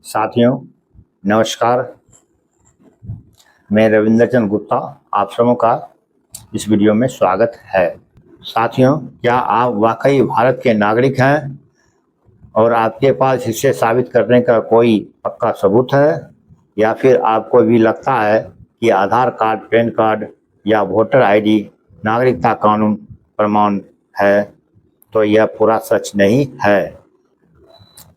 साथियों, नमस्कार। मैं रविंद्र चंद्र गुप्ता, आप सबों का इस वीडियो में स्वागत है। साथियों, क्या आप वाकई भारत के नागरिक हैं और आपके पास इसे साबित करने का कोई पक्का सबूत है, या फिर आपको भी लगता है कि आधार कार्ड, पैन कार्ड या वोटर आईडी नागरिकता कानून प्रमाण है? तो यह पूरा सच नहीं है।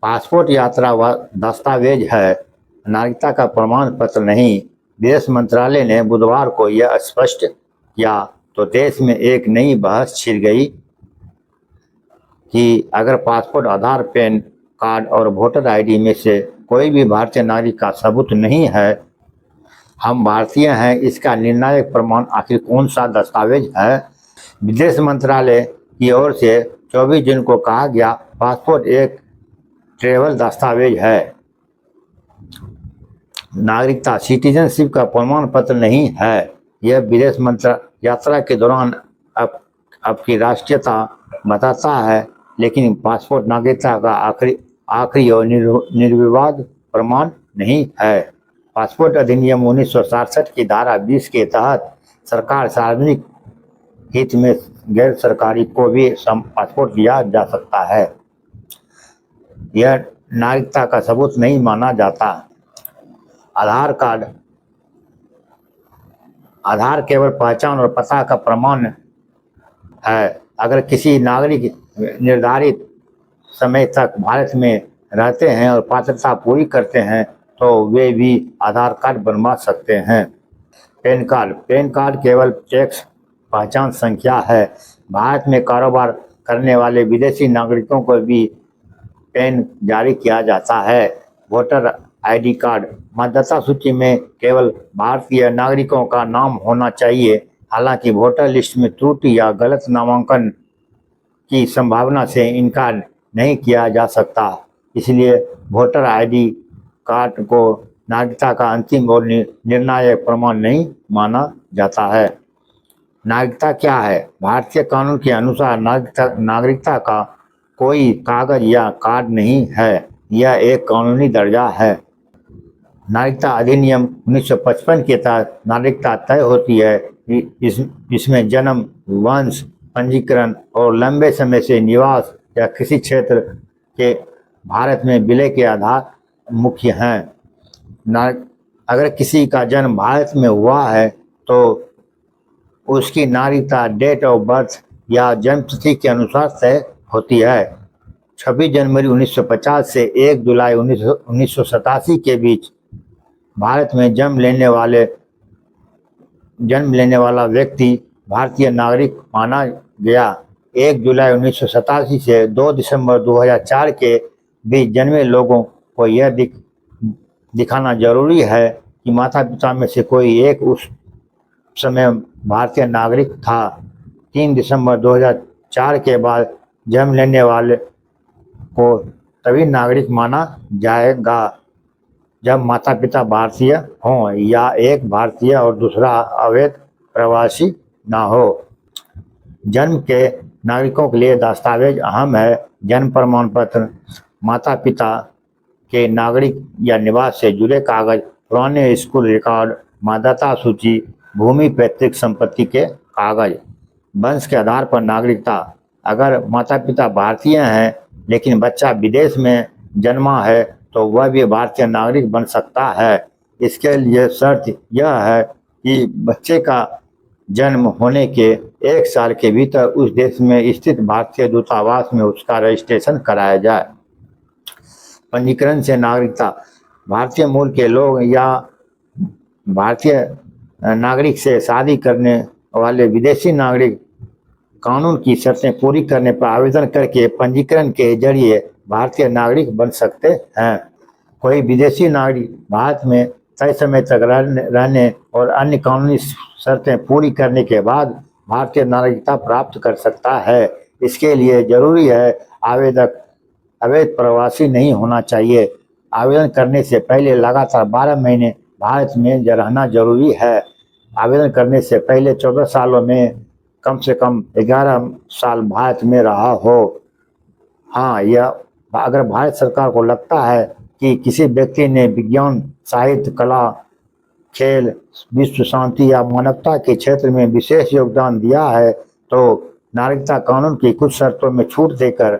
पासपोर्ट यात्रा व दस्तावेज है, नागरिकता का प्रमाण पत्र नहीं। विदेश मंत्रालय ने बुधवार को यह स्पष्ट किया तो देश में एक नई बहस छिड़ गई कि अगर पासपोर्ट, आधार, पैन कार्ड और वोटर आईडी में से कोई भी भारतीय नागरिक का सबूत नहीं है, हम भारतीय हैं, इसका निर्णायक प्रमाण आखिर कौन सा दस्तावेज है? विदेश मंत्रालय की ओर से 24 जून को कहा गया, पासपोर्ट एक ट्रैवल दस्तावेज है, नागरिकता सिटीजनशिप का प्रमाण पत्र नहीं है। यह विदेश यात्रा के दौरान आपकी राष्ट्रीयता बताता है, लेकिन पासपोर्ट नागरिकता का आखिरी और निर्विवाद प्रमाण नहीं है। पासपोर्ट अधिनियम 1967 की धारा 20 के तहत सरकार सार्वजनिक हित में गैर सरकारी को भी पासपोर्ट दिया जा सकता है। यह नागरिकता का सबूत नहीं माना जाता। आधार केवल पहचान और पता का प्रमाण है। अगर किसी नागरिक निर्धारित समय तक भारत में रहते हैं और पात्रता पूरी करते हैं तो वे भी आधार कार्ड बनवा सकते हैं। पैन कार्ड केवल टैक्स पहचान संख्या है। भारत में कारोबार करने वाले विदेशी नागरिकों को भी पैन जारी किया जाता है। वोटर आईडी कार्ड, मतदाता सूची में केवल भारतीय नागरिकों का नाम होना चाहिए। हालांकि वोटर लिस्ट में त्रुटि या गलत नामांकन की संभावना से इनकार नहीं किया जा सकता, इसलिए वोटर आईडी कार्ड को नागरिकता का अंतिम और निर्णायक प्रमाण नहीं माना जाता है। नागरिकता क्या है? भारतीय कानून के अनुसार नागरिकता का कोई कागज या कार्ड नहीं है, यह एक कानूनी दर्जा है। नागरिकता अधिनियम 1955 के तहत नागरिकता तय होती है। इसमें जन्म, वंश, पंजीकरण और लंबे समय से निवास या किसी क्षेत्र के भारत में विलय के आधार मुख्य हैं। अगर किसी का जन्म भारत में हुआ है तो उसकी नागरिकता डेट ऑफ बर्थ या जन्म तिथि के अनुसार तय होती है। 26 जनवरी 1950 से 1 जुलाई 1987 के बीच भारत में जन्म लेने वाला व्यक्ति भारतीय नागरिक माना गया। 1 जुलाई 1987 से 2 दिसंबर 2004 के बीच जन्मे लोगों को यह दिखाना जरूरी है कि माता पिता में से कोई एक उस समय भारतीय नागरिक था। 3 दिसंबर 2004 के बाद जन्म लेने वाले को तभी नागरिक माना जाएगा जब माता पिता भारतीय हों या एक भारतीय और दूसरा अवैध प्रवासी ना हो। जन्म के नागरिकों के लिए दस्तावेज अहम है। जन्म प्रमाण पत्र, माता पिता के नागरिक या निवास से जुड़े कागज, पुराने स्कूल रिकॉर्ड, मतदाता सूची, भूमि, पैतृक संपत्ति के कागज। वंश के आधार पर नागरिकता, अगर माता पिता भारतीय हैं लेकिन बच्चा विदेश में जन्मा है तो वह भी भारतीय नागरिक बन सकता है। इसके लिए शर्त यह है कि बच्चे का जन्म होने के 1 साल के भीतर उस देश में स्थित भारतीय दूतावास में उसका रजिस्ट्रेशन कराया जाए। पंजीकरण से नागरिकता, भारतीय मूल के लोग या भारतीय नागरिक से शादी करने वाले विदेशी नागरिक कानून की शर्तें पूरी करने पर आवेदन करके पंजीकरण के जरिए भारतीय नागरिक बन सकते हैं। कोई विदेशी नागरिक भारत में तय समय तक रहने और अन्य कानूनी शर्तें पूरी करने के बाद भारतीय नागरिकता प्राप्त कर सकता है। इसके लिए जरूरी है आवेदक अवैध प्रवासी नहीं होना चाहिए। आवेदन करने से पहले लगातार 12 महीने भारत में रहना जरूरी है। आवेदन करने से पहले 14 सालों में कम से कम 11 साल भारत में रहा हो। हाँ, यह अगर भारत सरकार को लगता है कि किसी व्यक्ति ने विज्ञान, साहित्य, कला, खेल, विश्व शांति या मानवता के क्षेत्र में विशेष योगदान दिया है तो नागरिकता कानून की कुछ शर्तों में छूट देकर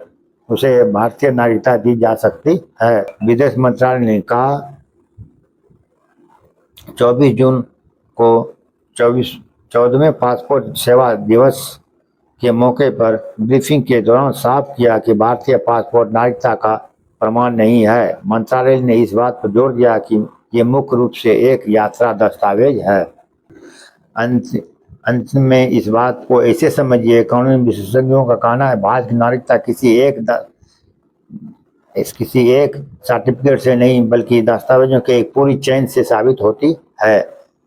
उसे भारतीय नागरिकता दी जा सकती है। विदेश मंत्रालय ने कहा 24 जून को 14वें पासपोर्ट सेवा दिवस के मौके पर ब्रीफिंग के दौरान साफ किया कि भारतीय पासपोर्ट नागरिकता का प्रमाण नहीं है। मंत्रालय ने इस बात पर जोर दिया कि ये मुख्य रूप से एक यात्रा दस्तावेज है। अंत में इस बात को ऐसे समझिए, कानूनी विशेषज्ञों का कहना है भारत की नागरिकता किसी एक सर्टिफिकेट से नहीं बल्कि दस्तावेजों के एक पूरी चेन से साबित होती है।